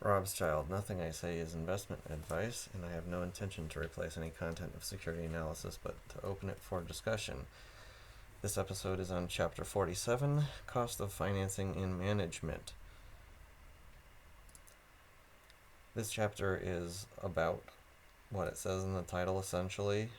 Rob's Child. Nothing I say is investment advice, and I have no intention to replace any content of security analysis, but to open it for discussion. This episode is on Chapter 47, Cost of Financing in Management. This chapter is about what it says in the title, essentially,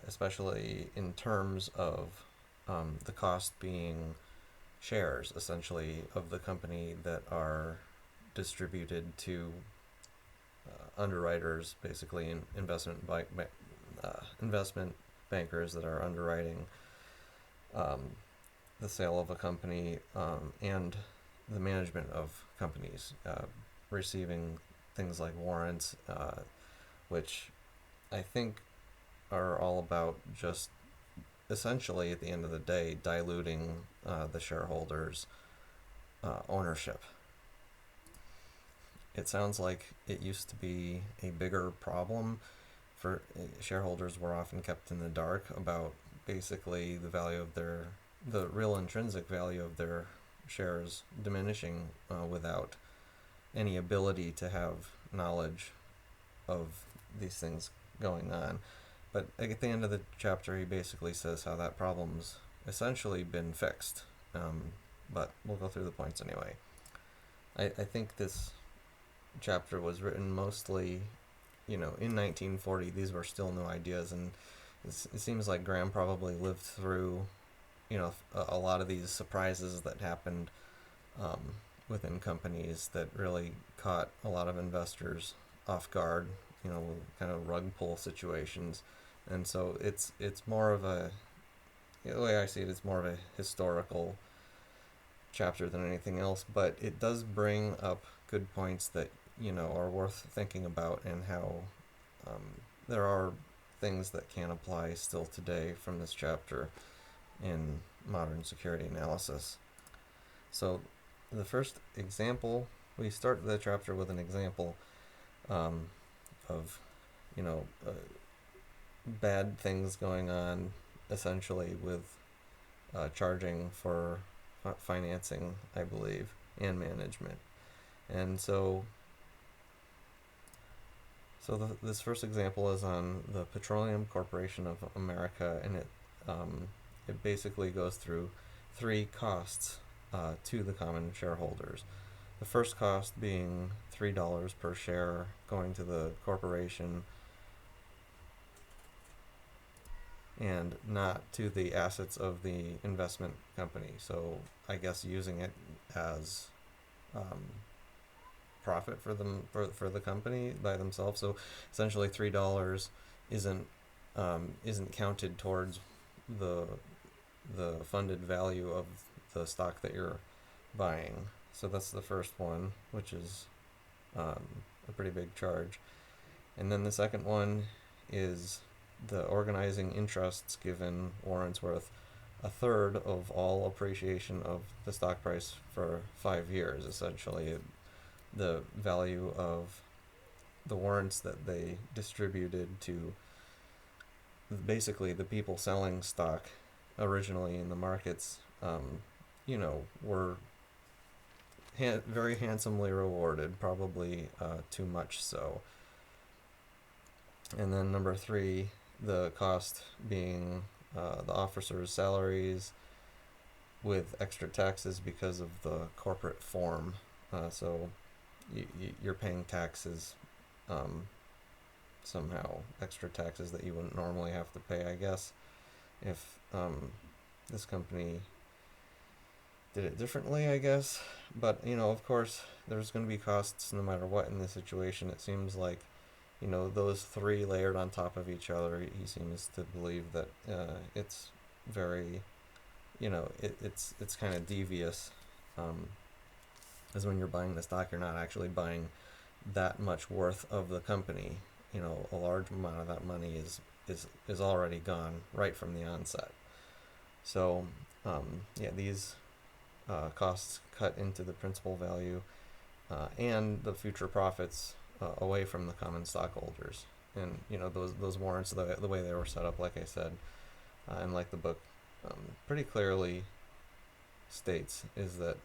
especially in terms of the cost being shares, essentially, of the company that are distributed to underwriters, basically, in investment bankers that are underwriting the sale of a company and the management of companies, receiving things like warrants, which I think are all about just essentially, at the end of the day, diluting the shareholders' ownership. It sounds like it used to be a bigger problem for shareholders were often kept in the dark about basically the value of the real intrinsic value of their shares diminishing without any ability to have knowledge of these things going on. But at the end of the chapter, he basically says how that problem's essentially been fixed. But we'll go through the points anyway. I think this chapter was written mostly, in 1940. These were still new ideas, and it seems like Graham probably lived through, a lot of these surprises that happened within companies that really caught a lot of investors off guard, kind of rug pull situations. And so it's more of the way I see it, it's more of a historical chapter than anything else, but it does bring up good points that, are worth thinking about, and how there are things that can apply still today from this chapter in modern security analysis. So the first example, we start the chapter with an example of, bad things going on, essentially, with charging for financing, I believe, and management. And so this first example is on the Petroleum Corporation of America, and it basically goes through three costs to the common shareholders. The first cost being $3 per share going to the corporation and not to the assets of the investment company. So I guess using it as profit for them for the company by themselves. So essentially, $3 isn't counted towards the funded value of the stock that you're buying. So that's the first one, which is a pretty big charge. And then the second one is the organizing interests given warrants worth a third of all appreciation of the stock price for 5 years. Essentially, the value of the warrants that they distributed to basically the people selling stock originally in the markets, were very handsomely rewarded, probably too much so. And then number 3, the cost being the officers' salaries with extra taxes because of the corporate form. So you're paying taxes, somehow, extra taxes that you wouldn't normally have to pay, I guess, if this company did it differently, I guess. But, of course, there's going to be costs no matter what in this situation. It seems like, those three layered on top of each other, he seems to believe that it's very, it's kind of devious. Because when you're buying the stock, you're not actually buying that much worth of the company. A large amount of that money is already gone right from the onset. So, these costs cut into the principal value and the future profits away from the common stockholders. And those warrants, the way they were set up, like I said, and like the book pretty clearly states, is that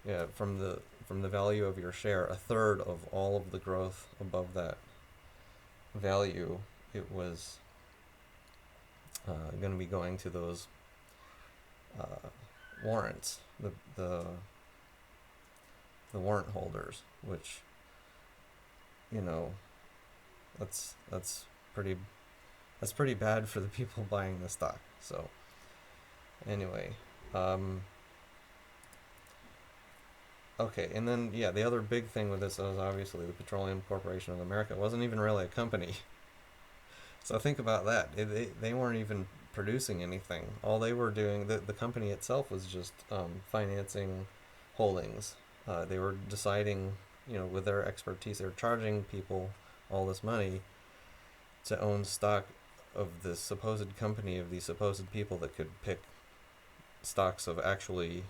Yeah, from the value of your share, a third of all of the growth above that value, it was going to be going to those uh, warrants, the the warrant holders, which, you know, that's pretty that's pretty bad for the people buying the stock. So anyway, um, okay, and then yeah, the other big thing with this was obviously the Petroleum Corporation of America. It wasn't even really a company. So think about that. They weren't even producing anything. All they were doing, the company itself was just financing holdings. They were deciding, with their expertise, they were charging people all this money to own stock of this supposed company of these supposed people that could pick stocks of actually,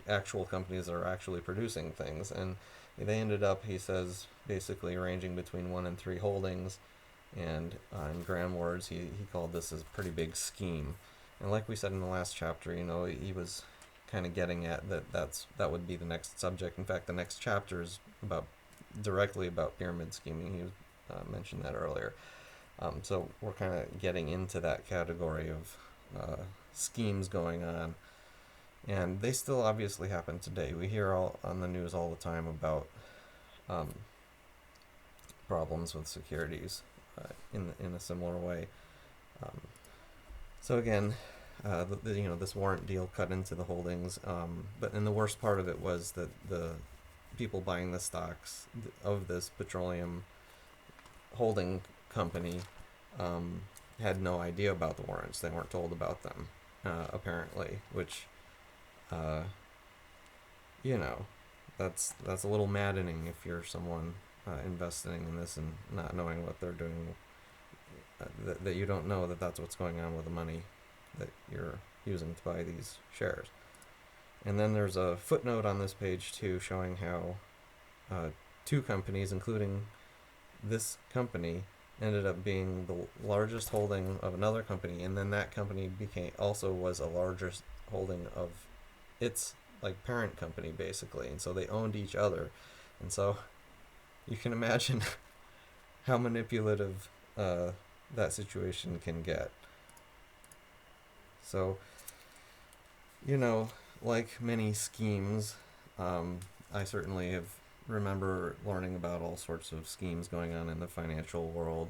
actual companies that are actually producing things. And they ended up, he says, basically ranging between 1 and 3 holdings. And in Graham words, he called this a pretty big scheme. And like we said in the last chapter, he was kind of getting at that would be the next subject. In fact, the next chapter is directly about pyramid scheming. He mentioned that earlier. So we're kind of getting into that category of schemes going on. And they still obviously happen today. We hear all on the news all the time about problems with securities in a similar way. Um, so again, this warrant deal cut into the holdings, and the worst part of it was that the people buying the stocks of this petroleum holding company had no idea about the warrants. They weren't told about them, apparently, which, that's a little maddening if you're someone investing in this and not knowing what they're doing, that you don't know that that's what's going on with the money that you're using to buy these shares. And then there's a footnote on this page too, showing how 2 companies, including this company, ended up being the largest holding of another company, and then that company was a larger holding of its parent company, basically, and so they owned each other. And so you can imagine how manipulative that situation can get. So, like many schemes, I certainly have remember learning about all sorts of schemes going on in the financial world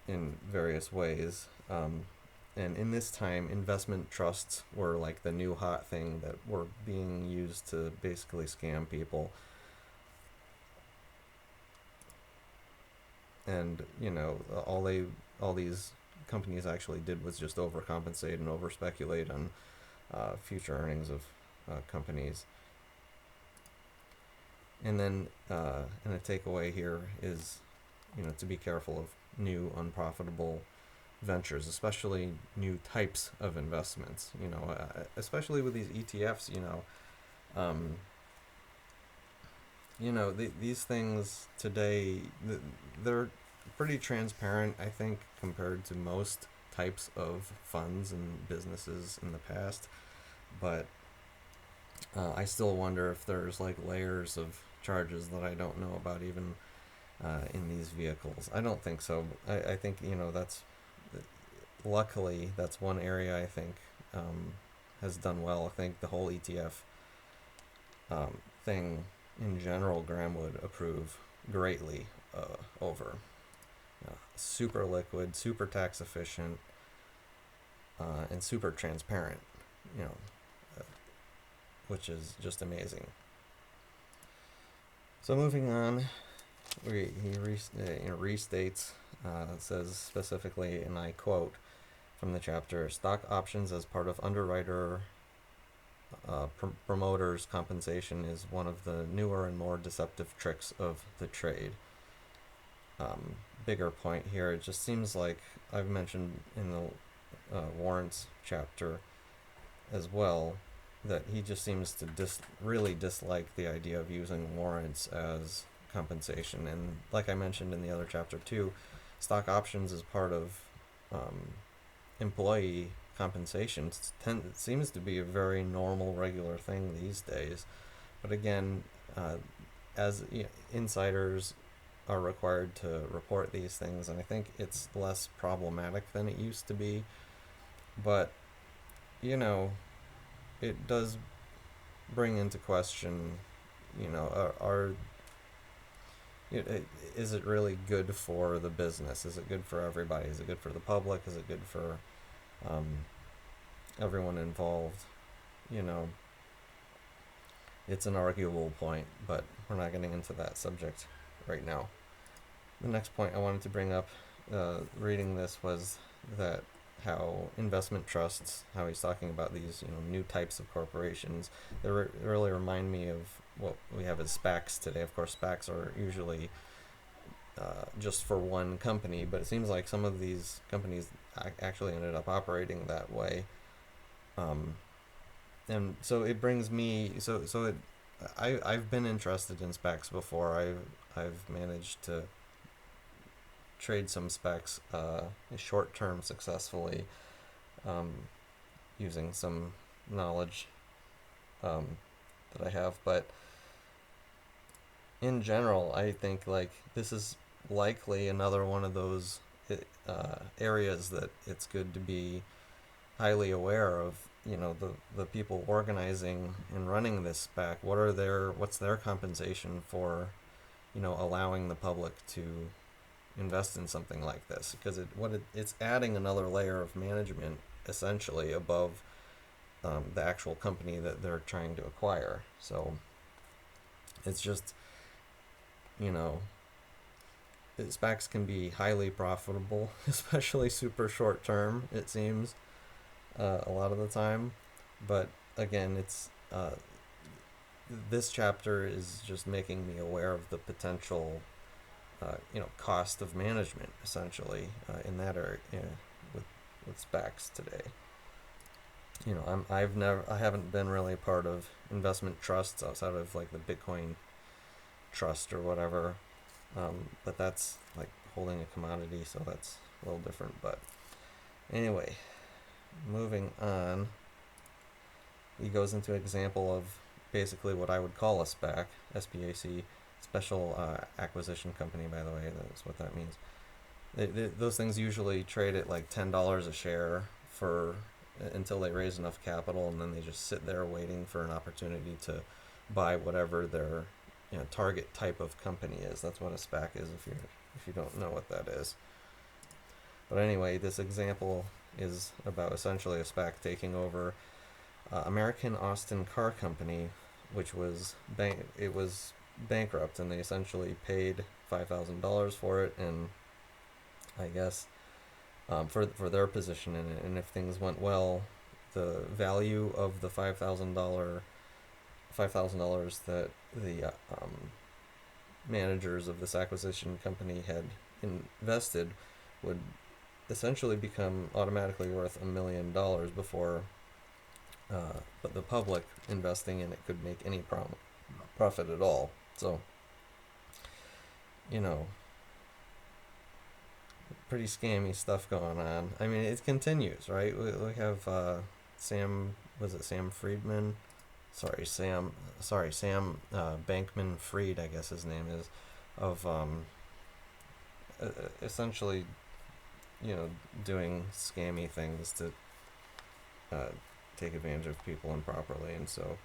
in various ways. And in this time, investment trusts were like the new hot thing that were being used to basically scam people. And all these companies actually did was just overcompensate and overspeculate on future earnings of companies. And then and a takeaway here is, to be careful of new unprofitable ventures, especially new types of investments. Especially with these ETFs. These things today, they're pretty transparent, I think, compared to most types of funds and businesses in the past. But I still wonder if there's layers of charges that I don't know about even in these vehicles. I don't think so. I think, luckily, that's one area I think has done well. I think the whole ETF thing in general, Graham would approve greatly over. Super liquid, super tax efficient, and super transparent, which is just amazing. So moving on, he restates, says specifically, and I quote from the chapter, stock options as part of underwriter promoters' compensation is one of the newer and more deceptive tricks of the trade. Bigger point here, it just seems like I've mentioned in the warrants chapter as well, that he just seems to really dislike the idea of using warrants as compensation. And like I mentioned in the other chapter too, stock options is part of employee compensation seems to be a very normal, regular thing these days. But again, as insiders are required to report these things, and I think it's less problematic than it used to be. But it does bring into question, is it really good for the business? Is it good for everybody? Is it good for the public? Is it good for um, everyone involved? It's an arguable point, but we're not getting into that subject right now. The next point I wanted to bring up, reading this, was that how investment trusts, how he's talking about these, new types of corporations, they really remind me of what we have as SPACs today. Of course, SPACs are usually just for one company, but it seems like some of these companies actually ended up operating that way. And so it brings me, I've been interested in SPACs before. I've managed to trade some SPACs short term successfully, using some knowledge that I have. But in general, I think this is likely another one of those areas that it's good to be highly aware of. The people organizing and running this SPAC, what's their compensation for allowing the public to invest in something like this, because it's adding another layer of management essentially above the actual company that they're trying to acquire. So it's just, SPACs can be highly profitable, especially super short term, it seems, a lot of the time. But again, it's this chapter is just making me aware of the potential cost of management, essentially, in that area, with SPACs today. I haven't been really a part of investment trusts outside of the Bitcoin trust or whatever, but that's like holding a commodity, so that's a little different. But anyway, moving on, he goes into an example of basically what I would call a SPAC, SPAC, special acquisition company, by the way. That's what that means. Those things usually trade at like $10 a share until they raise enough capital, and then they just sit there waiting for an opportunity to buy whatever their target type of company is. That's what a SPAC is, if you don't know what that is. But anyway, this example is about essentially a SPAC taking over American Austin Car Company, which was bankrupt, and they essentially paid $5,000 for it, and I guess for their position in it. And if things went well, the value of the $5,000 that the managers of this acquisition company had invested would essentially become automatically worth $1 million before but the public investing in it could make any profit at all. So pretty scammy stuff going on. I mean, it continues, right? We have Sam Friedman? Sam Bankman-Fried, I guess his name is, of essentially, doing scammy things to take advantage of people improperly. And so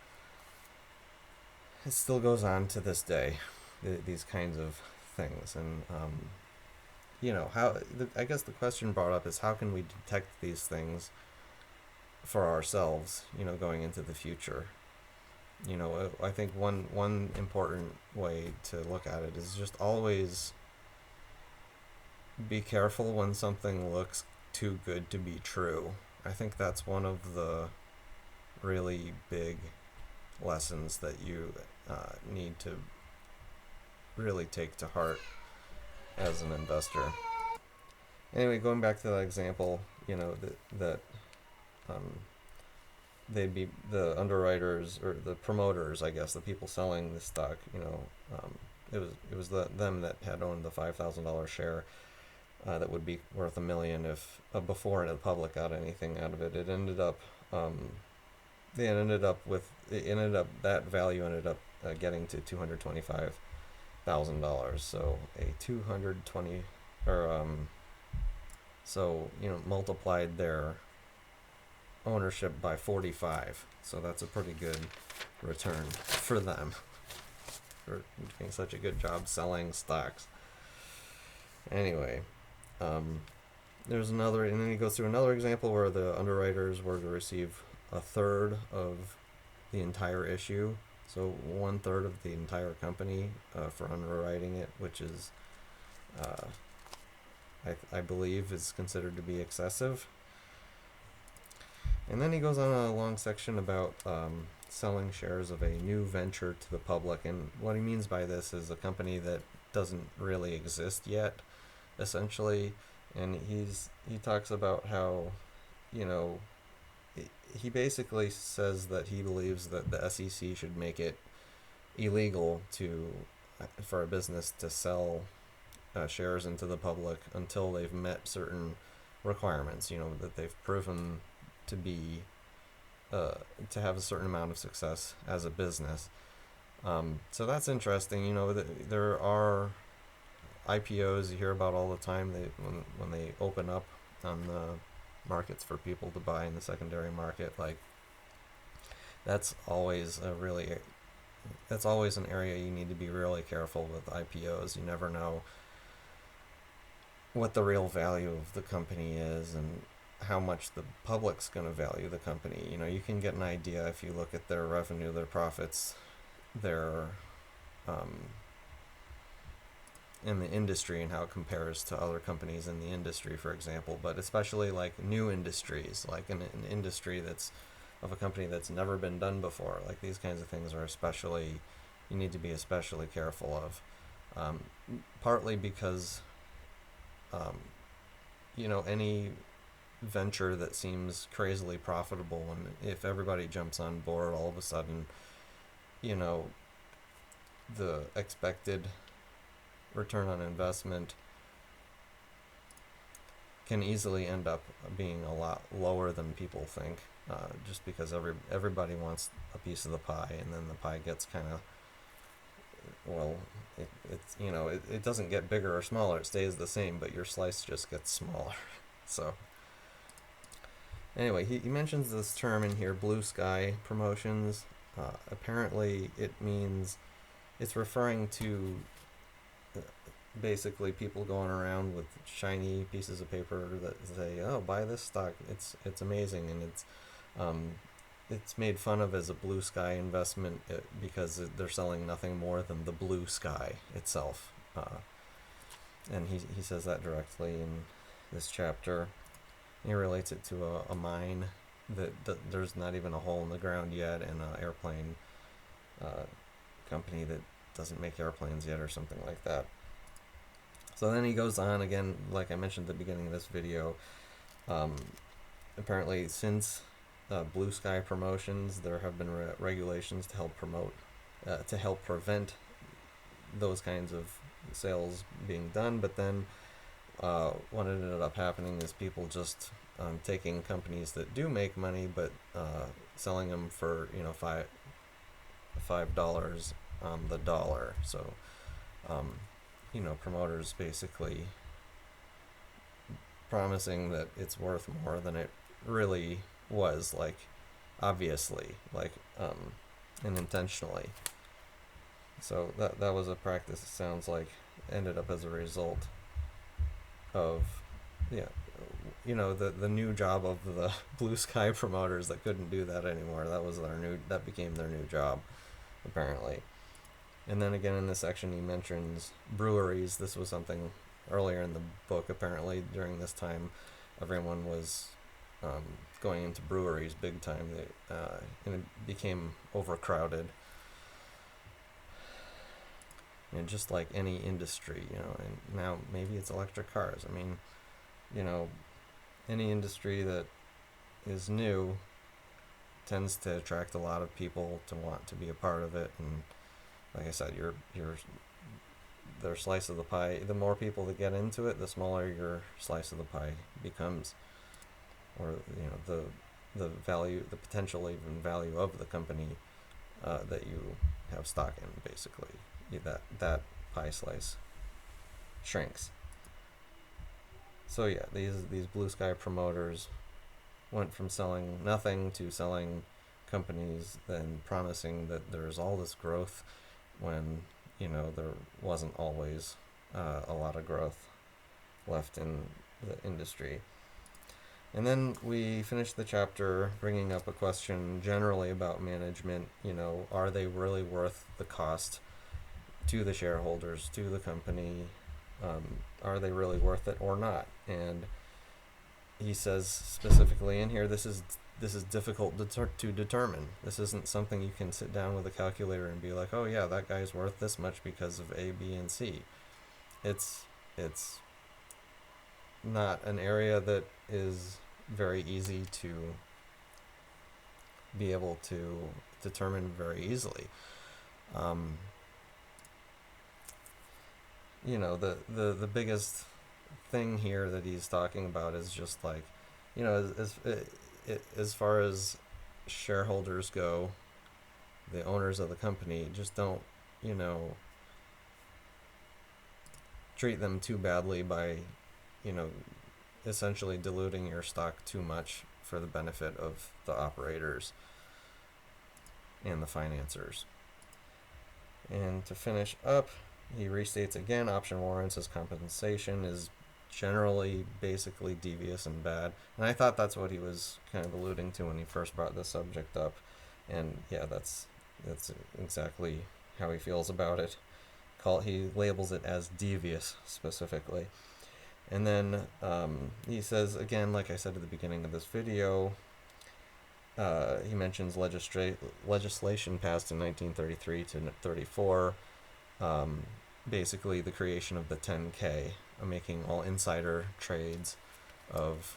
it still goes on to this day, these kinds of things. And I guess the question brought up is, how can we detect these things for ourselves, going into the future? I think one important way to look at it is just always be careful when something looks too good to be true. I think that's one of the really big lessons that you need to really take to heart as an investor. Anyway, going back to that example, that they'd be the underwriters or the promoters, I guess, the people selling the stock. It was them that had owned the $5,000 share. that would be worth $1 million if before the public got anything out of it. It ended up that value ended up getting to $225,000. So a 220 or so multiplied their ownership by 45. So that's a pretty good return for them for doing such a good job selling stocks. Anyway, there's another, and then he goes through another example where the underwriters were to receive a third of the entire issue, so 1/3 of the entire company for underwriting it, which is, I believe, is considered to be excessive. And then he goes on a long section about selling shares of a new venture to the public, and what he means by this is a company that doesn't really exist yet, essentially. And he talks about how, he basically says that he believes that the SEC should make it illegal for a business to sell shares into the public until they've met certain requirements, that they've proven to be to have a certain amount of success as a business. So that's interesting. There are IPOs you hear about all the time. When they open up on the markets for people to buy in the secondary market, like that's always an area you need to be really careful with IPOs. You never know what the real value of the company is and how much the public's going to value the company. You can get an idea if you look at their revenue, their profits, their in the industry and how it compares to other companies in the industry, for example. But especially like new industries, like an industry that's of a company that's never been done before, like these kinds of things are you need to be especially careful of, partly because any venture that seems crazily profitable, and if everybody jumps on board, all of a sudden the expected return on investment can easily end up being a lot lower than people think, just because everybody wants a piece of the pie, and then the pie gets kind of, it doesn't get bigger or smaller, it stays the same, but your slice just gets smaller. So anyway, he mentions this term in here, blue sky promotions. Apparently it's referring to basically people going around with shiny pieces of paper that say, "Oh, buy this stock. It's amazing," and it's made fun of as a blue sky investment because they're selling nothing more than the blue sky itself. And he says that directly in this chapter. He relates it to a mine that there's not even a hole in the ground yet, and an airplane company that doesn't make airplanes yet, or something like that. So then he goes on again, like I mentioned at the beginning of this video. Apparently, since blue sky promotions, there have been regulations to help prevent those kinds of sales being done. But then what ended up happening is people just taking companies that do make money, but selling them for $5 on the dollar. So promoters basically promising that it's worth more than it really was, like obviously, like and intentionally. So that was a practice, it sounds like, ended up as a result of the new job of the blue sky promoters that couldn't do that anymore. That became their new job, apparently. And then again in this section he mentions breweries. This was something earlier in the book. Apparently during this time everyone was going into breweries big time, and it became overcrowded. And just like any industry, and now maybe it's electric cars. I mean, any industry that is new tends to attract a lot of people to want to be a part of it. And like I said, you're their slice of the pie. The more people that get into it, the smaller your slice of the pie becomes, or the value, the potential even value of the company that you have stock in. Basically, that pie slice shrinks. So yeah, these blue sky promoters went from selling nothing to selling companies, then promising that there's all this growth when there wasn't always a lot of growth left in the industry. And then we finished the chapter bringing up a question generally about management. Are they really worth the cost to the shareholders, to the company? Are they really worth it or not? And he says specifically in here, this is difficult to determine. This isn't something you can sit down with a calculator and be like, oh yeah, that guy's worth this much because of A, B, and C. It's not an area that is very easy to be able to determine very easily. The biggest thing here that he's talking about is just like, as far as shareholders go, the owners of the company, just don't, treat them too badly by, essentially diluting your stock too much for the benefit of the operators and the financiers. And to finish up, he restates again, option warrants as compensation is generally basically devious and bad. And I thought that's what he was kind of alluding to when he first brought this subject up. And yeah, that's exactly how he feels about it. He labels it as devious specifically. And then he says, again, like I said at the beginning of this video, he mentions legislation passed in 1933 to 34, basically the creation of the 10K, making all insider trades of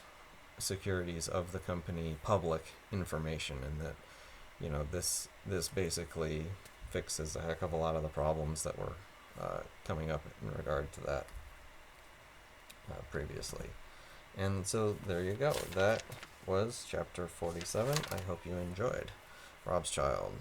securities of the company public information, and that this basically fixes a heck of a lot of the problems that were coming up in regard to that previously. And so there you go. That was chapter 47. I hope you enjoyed. Rob's Child.